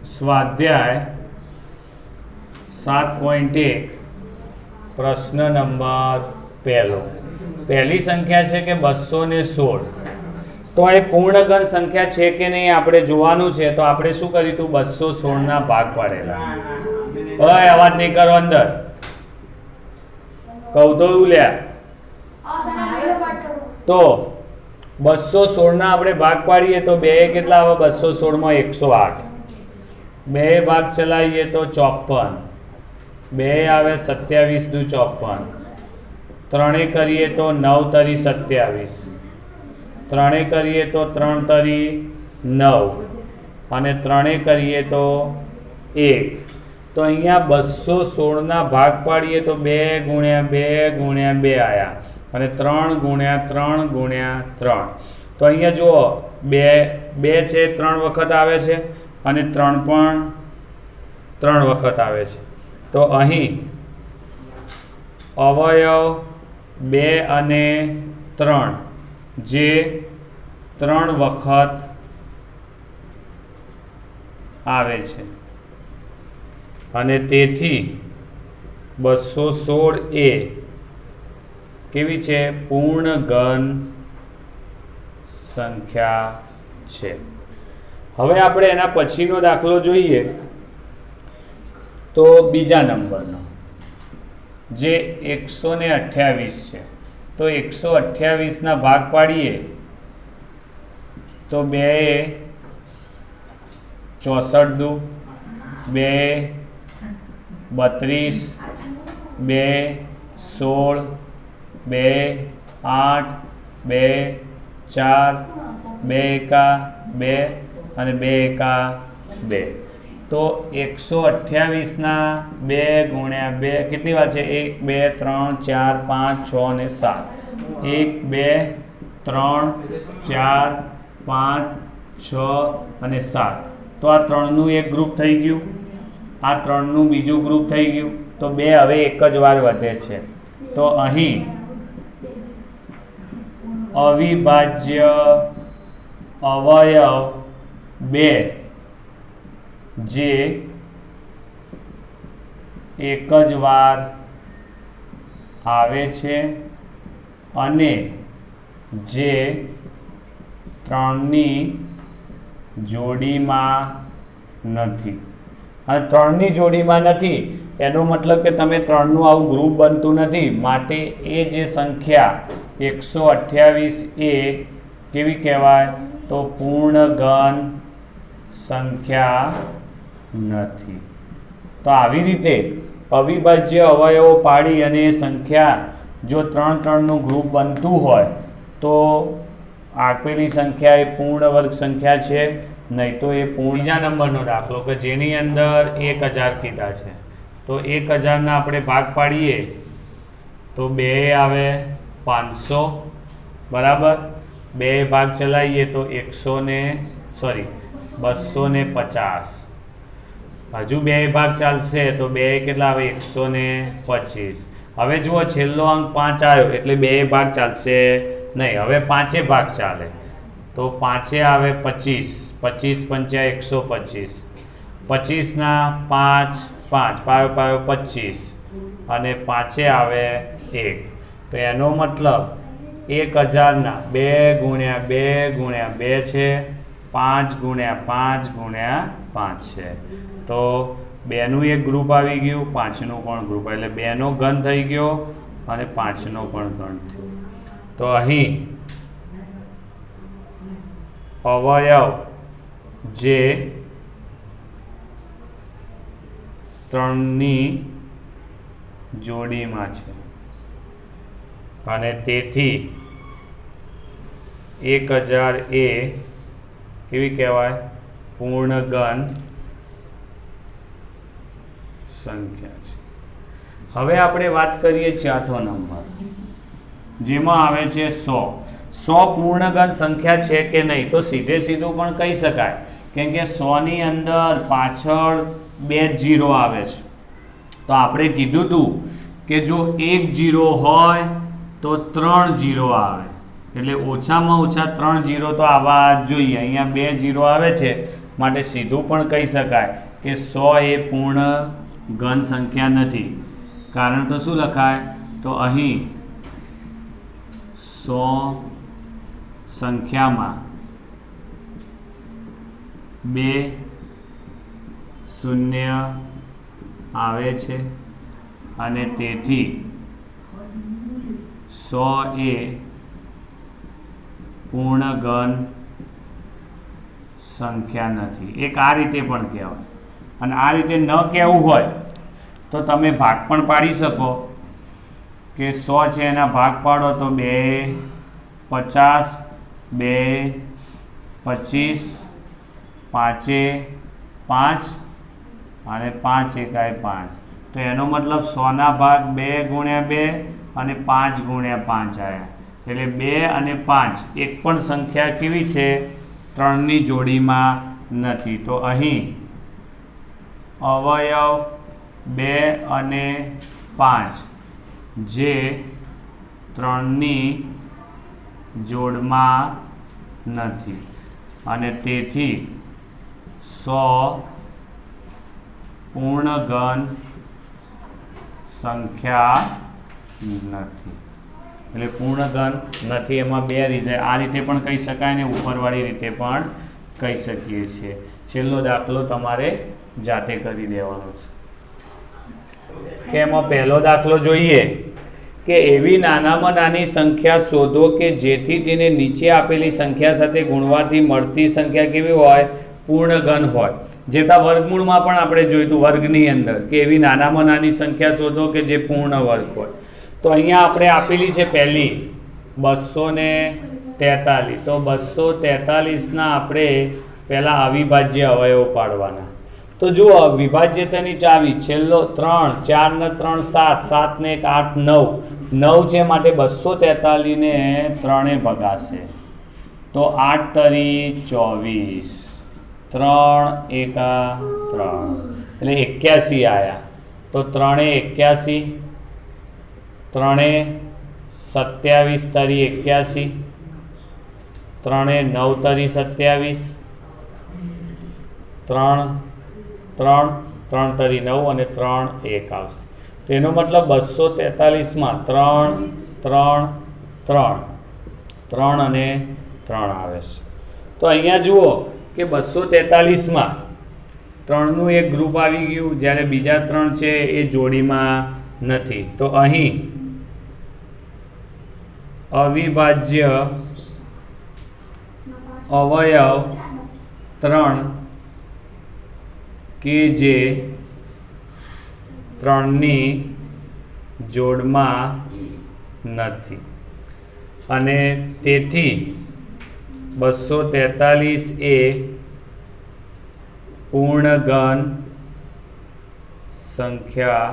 स्वाध्याय 7.1 प्रश्न नंबर पहली संख्या है कि 216 तो ये पूर्णगण संख्या है कि नहीं આપણે જોવાનું છે તો આપણે શું કરીશું 216 ના ભાગ પાડેલા ઓય અવાજ નહીં કરો અંદર કહું તો લ્યા તો 216 ના આપણે ભાગ પાડીએ તો બે કેટલા આવે 216 માં 108 બે ભાગ ચલાવીએ તો 54 બે આવે 27 દુ 54 ત્રણે કરીએ તો 9 તરી 27 ત્રણે કરીએ તો 3 તરી 9 અને ત્રણે કરીએ તો 1 તો અહીંયા 216 ના ભાગ પાડીએ તો 2 ગુણ્યા 2 ગુણ્યા 2 આયા અને 3 ગુણ્યા 3 ગુણ્યા 3 તો અહીંયા જુઓ 2 છે 3 વખત આવે છે અને 3 પણ 3 વખત આવે છે તો અહીં અવયવ 2 અને 3 જે 3 વખત આવે છે અને તેથી 216 એ કેવી છે પૂર્ણ ઘન સંખ્યા છે। હવે આપણે એના પછીનો દાખલો જોઈએ તો બીજા નંબરનો જે 128 છે તો 128 ના ભાગ પાડીએ તો 2 64 દુ 2 32 2 16 2 8 2 4 2 એકા 2 અને 2 એકા 2 તો 128 ના 2 ગુણ્યા 2 કેટલી વાર છે 1 2 3 4 5 6 અને 7 1 2 3 4 5 6 અને 7 તો આ 3નું એક ગ્રુપ થઈ ગયું આ 3નું બીજું ગ્રુપ થઈ ગયું તો 2 હવે એક જ વાર વધે છે તો અહીં અવિભાજ્ય અવયવ 2 જે એક જ વાર આવે છે અને જે 3ની જોડીમાં નથી અને 3ની જોડીમાં નથી એનો મતલબ કે તમે 3નું આવું ગ્રુપ બનતું નથી માટે એ જે સંખ્યા 128 એ કેવી કહેવાય તો પૂર્ણ ઘન સંખ્યા નથી। તો આવી રીતે અવિભાજ્ય અવયવો પાડી અને સંખ્યા જો 3-3નું ગ્રુપ બનતું હોય તો આપેલી સંખ્યા એ પૂર્ણ વર્ગ સંખ્યા છે નહીં તો એ બીજા નંબરનો દાખલો કે જેની અંદર 1000 કીધા છે તો 1000 ના આપણે ભાગ પાડીએ તો 2 આવે 500 બરાબર 2 ભાગ ચલાવીએ તો 250 હજુ 2 ભાગ ચાલશે તો 2 કેટલા આવે 125 હવે જુઓ છેલ્લો અંક 5 આવ્યો એટલે 2 ભાગ ચાલશે નહીં હવે 5 ભાગ ચાલે તો 5 આવે 25 25 પંચા 125 25 ના 5 5 પાયો પાયો 25 અને 5 આવે 1 તો એનો મતલબ 1000 ના 2 ગુણ્યા 2 ગુણ્યા 2 છે 5 ગુણ્યા 5 ગુણ્યા 5 છે તો 2નું એક ગ્રુપ આવી ગયું 5નું પણ ગ્રુપ એટલે 2નો ઘન થઈ ગયો અને 5નો પણ ઘન થયો તો અહીં અવયવ જે 3ની જોડીમાં છે અને તેથી 1000 એ કેવી કહેવાય પૂર્ણ ઘન સંખ્યા છે। હવે આપણે વાત કરીએ ચોથો નંબર જેમાં આવે છે 100 પૂર્ણ ઘન સંખ્યા છે કે નહીં તો સીધે સીધું પણ કહી શકાય કેમ કે 100 ની અંદર પાછળ 2 0 આવે છે તો આપણે કીધું હતું કે જો 1 0 હોય તો 3 0 આવે એટલે ઓછામાં ઓછા 3 0 તો આવવા જોઈએ અહીંયા 2 0 આવે છે માટે સીધું પણ કહી શકાય કે 100 એ પૂર્ણ ઘન સંખ્યા નથી. કારણ તો શું લખાય? તો અહીં 100 સંખ્યામાં 2 શૂન્ય આવે છે અને તેથી 100 એ પૂર્ણ ઘન સંખ્યા નથી. એક આ રીતે પણ કહેવાય. અને આ રીતે ન કહેવું હોય તો તમે ભાગ પણ પાડી શકો કે 100 છે એના ભાગ પાડો તો 2 50, 2 25, 5 5 અને 5 એકાએ 5. તો એનો મતલબ 100ના ભાગ 2 ગુણ્યા 2 અને 5 ગુણ્યા 5 આવ્યા. એટલે 2 અને 5 એક પણ સંખ્યા કેવી છે? 3ની જોડીમાં નથી. તો અહીં અવયવ 2 અને 5 જે 3ની જોડમાં નથી અને તેથી 100 પૂર્ણ ઘન સંખ્યા નથી. એટલે પૂર્ણ ઘન નથી એમાં 2 રીઝન. આ રીતે પણ કહી શકાય ને ઉપરવાળી રીતે પણ કહી શકીએ છીએ. છેલ્લો દાખલો તમારે જાતે કરી દેવાનો છે. કે એમાં પહેલો દાખલો જોઈએ કે એવી નાનામાં નાની સંખ્યા શોધો કે જેથી તેને નીચે આપેલી સંખ્યા સાથે ગુણવાથી મળતી સંખ્યા કેવી હોય? પૂર્ણ ઘન હોય. જેતા વર્ગમૂળમાં પણ આપણે જોયું હતું વર્ગની અંદર કે એવી નાનામાં નાની સંખ્યા શોધો કે જે પૂર્ણ વર્ગ હોય. તો અહીંયા આપણે આપેલી છે પહેલી 243. તો 243ના આપણે પહેલાં અવિભાજ્ય અવયવો પાડવાના. તો જુઓ વિભાજ્યતાની ચાવી છેલ્લો 3 4 ને 3 7 7 ને 1 8 9 9 છે માટે 243 ને 3 ભગાશે. તો 8 તરી 24, 3 એકા 3 એટલે 81 આવ્યા. તો 3 81, 3 27 તરી 81, 3 9 તરી 27, 3 3 તરી 9 અને 3 1 આવશે. તો એનો મતલબ 243માં 3 3 3 3 અને 3 આવે છે. તો અહીંયા જુઓ કે 243માં 3નું એક ગ્રુપ આવી ગયું જ્યારે બીજા 3 છે એ જોડીમાં નથી. તો અહીં અવિભાજ્ય અવયવ 3 કે જે 3ની જોડમાં નથી અને તેથી 243 એ પૂર્ણ ઘન સંખ્યા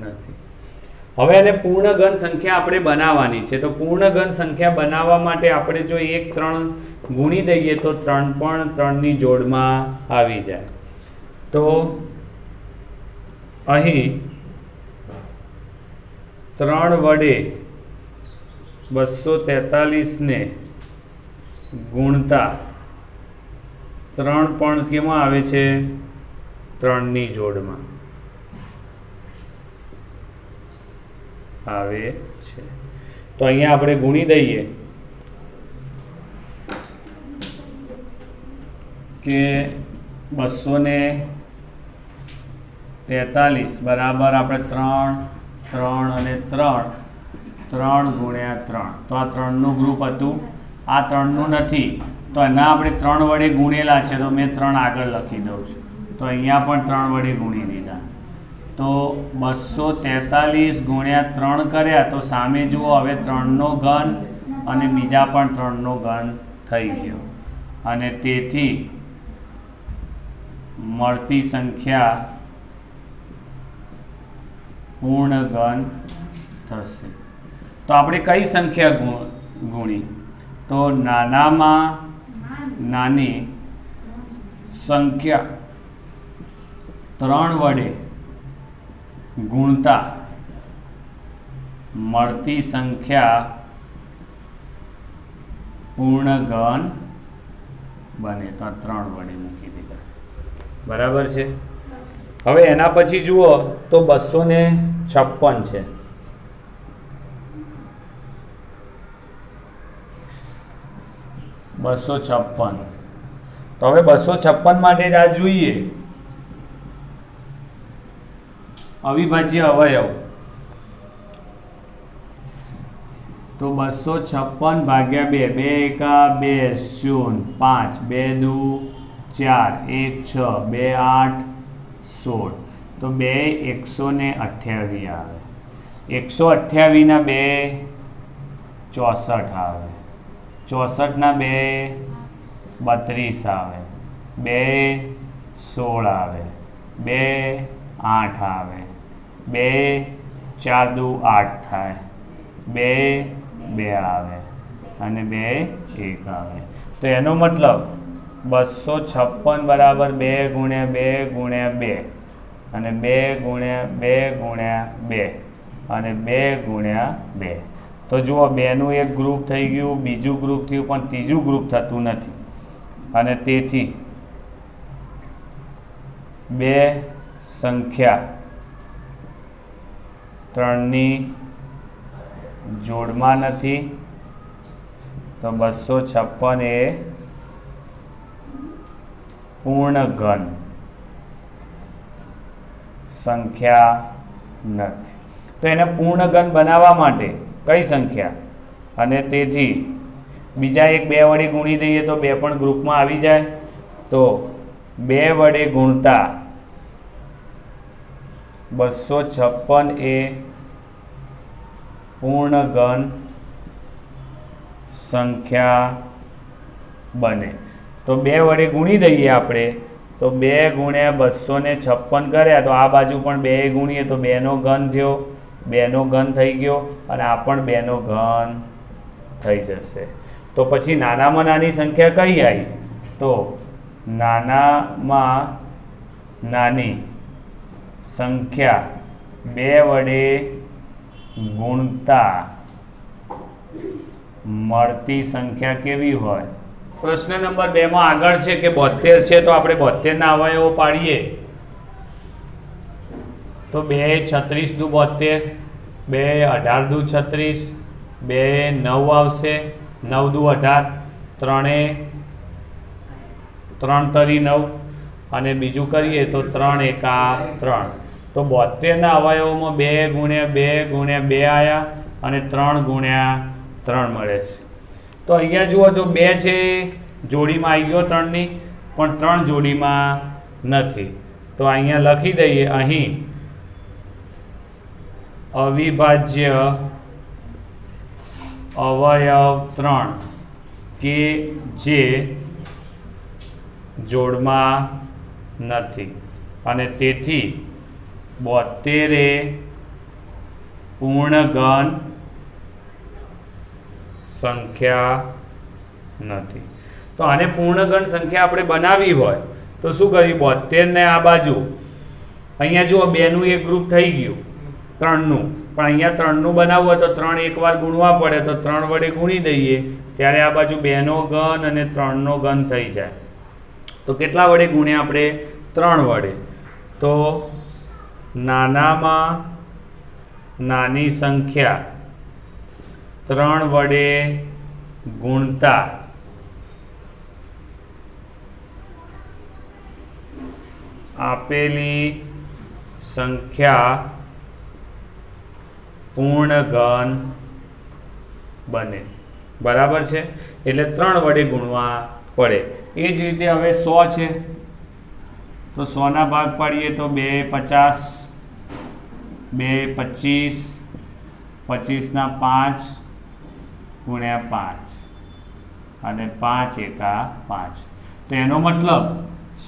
નથી. હવે એને પૂર્ણ ઘન સંખ્યા આપણે બનાવવાની છે. તો પૂર્ણ ઘન સંખ્યા બનાવવા માટે આપણે જો 1 3 ગુણી દઈએ તો 3 પણ 3ની જોડમાં આવી જાય. તો અહીં 3 વડે 243ને ગુણતા 3 પણ કેમાં આવે છે? 3ની જોડમાં આવે છે. તો અહીંયા આપણે ગુણી દઈએ કે 243 બરાબર આપણે 3 3 અને 3 3 ગુણ્યા 3. તો આ 3નું ગ્રુપ હતું, આ 3નું નથી. તો એના આપણે 3 વડે ગુણેલા છે તો મેં 3 આગળ લખી દઉં છું. તો અહીંયા પણ 3 વડે ગુણી દીધા. તો 243 ગુણ્યા 3 કર્યા તો સામે જુઓ હવે 3નો ઘન અને બીજા પણ 3નો ઘન થઈ ગયો અને તેથી મળતી સંખ્યા પૂર્ણ ઘન થશે. તો આપણે કઈ સંખ્યા ગુણી? તો નાનામાં નાની સંખ્યા 3 વડે ગુણતા મળતી સંખ્યા પૂર્ણ ઘન બને તો 3 વડે મૂકી દીધા. બરાબર છે. હવે એના પછી જુઓ તો 256 છે. તો હવે 256 માટે જ આ જોઈએ અવિભાજ્ય અવયવ. તો 256 ભાગ્યા 2, 2 એકા 2 0, 5 2 દુ 4, 1 6, 2 8 16. તો 2 128 આવે. 128 ના 2 64 આવે. 64 ના 2 32 આવે. 2 16 આવે. 2 8 આવે. 2 4 દુ 8 થાય. 2 2 આવે અને 2 1 આવે. તો એનો મતલબ 256 બરાબર 2 ગુણ્યા 2 ગુણ્યા 2 અને 2 ગુણ્યા 2 ગુણ્યા 2 અને 2 ગુણ્યા 2. તો જુઓ 2નું એક ગ્રુપ થઈ ગયું, બીજું ગ્રુપ થયું, પણ ત્રીજું ગ્રુપ થતું નથી. અને તેથી 2 સંખ્યા 3ની જોડમાં નથી. તો 256 એ પૂર્ણ ઘન સંખ્યા નથી. તો એને પૂર્ણ ઘન બનાવવા માટે કઈ સંખ્યા, અને તેથી બીજા એક 2 વડે ગુણી દઈએ તો 2 પણ ગ્રુપમાં આવી જાય. તો 2 વડે ગુણતા 256 એ પૂર્ણ ઘન સંખ્યા બને. તો 2 વડે ગુણી દઈએ આપણે. તો 2 ગુણ્યા 256 કર્યા તો આ બાજુ પણ 2 ગુણીએ તો 2નો ઘન થયો, 2નો ઘન થઈ ગયો, અને આ પણ 2નો ઘન થઈ જશે. તો પછી નાનામાં નાની સંખ્યા કઈ આવી? તો નાનામાં નાની સંખ્યા 2 વડે ગુણતા મળતી સંખ્યા કેવી હોય? પ્રશ્ન નંબર 2 માં આગળ છે કે 72 છે, તો આપણે 72 ના અવયવો પાડીએ. તો 2 36 દુ 72, 2 18 દુ 36, 2 9 આવશે, 9 દુ 18, 3 તરી 9, અને બીજું કરીએ તો 3 એકા 3. તો 72 ના અવયવોમાં 2 ગુણ્યા 2 ગુણ્યા 2 આવ્યા અને 3 ગુણ્યા 3 મળે છે. તો અહીંયા જુઓ, જો 2 છે જોડીમાં આવી ગયો 3ની, પણ 3 જોડીમાં નથી. તો અહીંયા લખી દઈએ, અહીં અવિભાજ્ય અવયવ 3 કે જે જોડમાં નથી, અને તેથી 72 એ પૂર્ણ ઘન સંખ્યા નથી. તો આને પૂર્ણ ઘન સંખ્યા આપણે બનાવવી હોય તો શું કર્યું? 72 ને આ બાજુ, અહીંયા જુઓ 2નું એક ગ્રુપ થઈ ગયું 3નું, પણ અહીંયા 3નું બનાવવું હોય તો 3 એકવાર ગુણવા પડે. તો 3 વડે ગુણી દઈએ ત્યારે આ બાજુ 2નો ઘન અને 3નો ઘન થઈ જાય. તો કેટલા વડે ગુણ્યા આપણે? 3 વડે. તો નાનામાં નાની સંખ્યા 3 વડે ગુણતા આપેલી સંખ્યા પૂર્ણ ઘન બને. બરાબર છે? એટલે 3 વડે ગુણવા પડે. એ જ રીતે હવે 100 છે, તો 100 ના ભાગ પાડીએ તો 2 50, 2 25, 25 ના 5 ગુણ્યા 5 અને 5 એકા 5. તો એનો મતલબ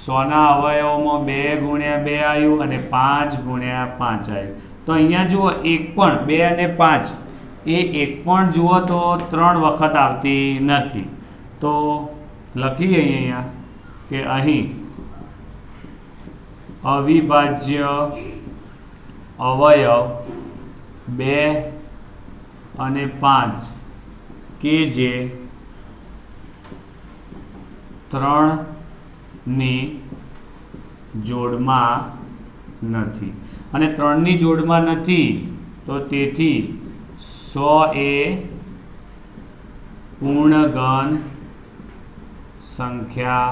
100 ના અવયવોમાં 2 ગુણ્યા 2 આવ્યું અને 5 ગુણ્યા 5 આવ્યું. તો અહીંયા જુઓ, એક પણ 2 અને 5 એ એક પણ જુઓ તો 3 વખત આવતી નથી. તો લખીએ અહીંયા કે અહીં અવિભાજ્ય અવયવ 2 અને 5 કે જે ત્રણની જોડમાં નથી અને ત્રણની જોડમાં નથી તો તેથી 100 એ પૂર્ણઘન સંખ્યા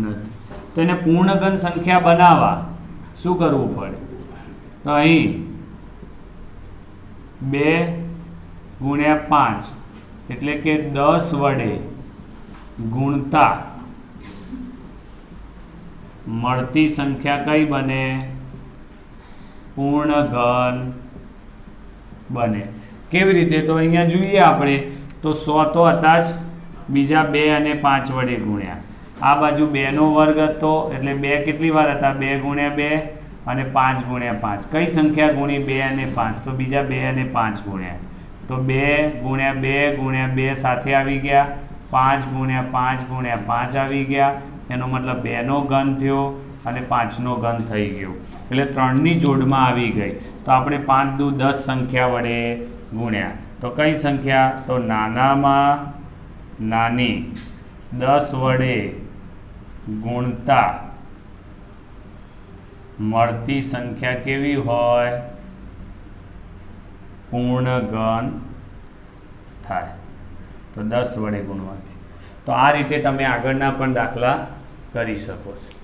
નથી. તો એને પૂર્ણઘન સંખ્યા બનાવવા શું કરવું પડે? તો અહીં 2 × 5 એટલે કે 10 વડે ગુણતા મળતી સંખ્યા કઈ બને? પૂર્ણઘન બને. કેવી રીતે? તો અહીંયા જોઈએ આપણે તો 100 તો હતા જ, બીજા 2 અને 5 વડે ગુણ્યા. આ બાજુ 2 નો વર્ગ હતો એટલે 2 કેટલી વાર હતા? 2 × 2 અને 5 × 5. કઈ સંખ્યા ગુણી? 2 અને 5. તો બીજા 2 અને 5 ગુણ્યા. તો 2 × 2 × 2 સાથે આવી ગયા, 5 × 5 × 5 આવી ગયા. એનો મતલબ 2 નો ઘન થયો અને 5 નો ઘન થઈ ગયો એટલે 3ની જોડમાં આવી ગઈ. તો આપણે 5 દુ 10 સંખ્યા વડે ગુણ્યા. તો કઈ સંખ્યા? તો નાનામાં નાની 10 વડે ગુણતા મળતી સંખ્યા કેવી હોય? પૂર્ણઘન થાય. તો 10 વડે ગુણવાથી. તો આ રીતે તમે આગળના પણ દાખલા કરી શકો છો.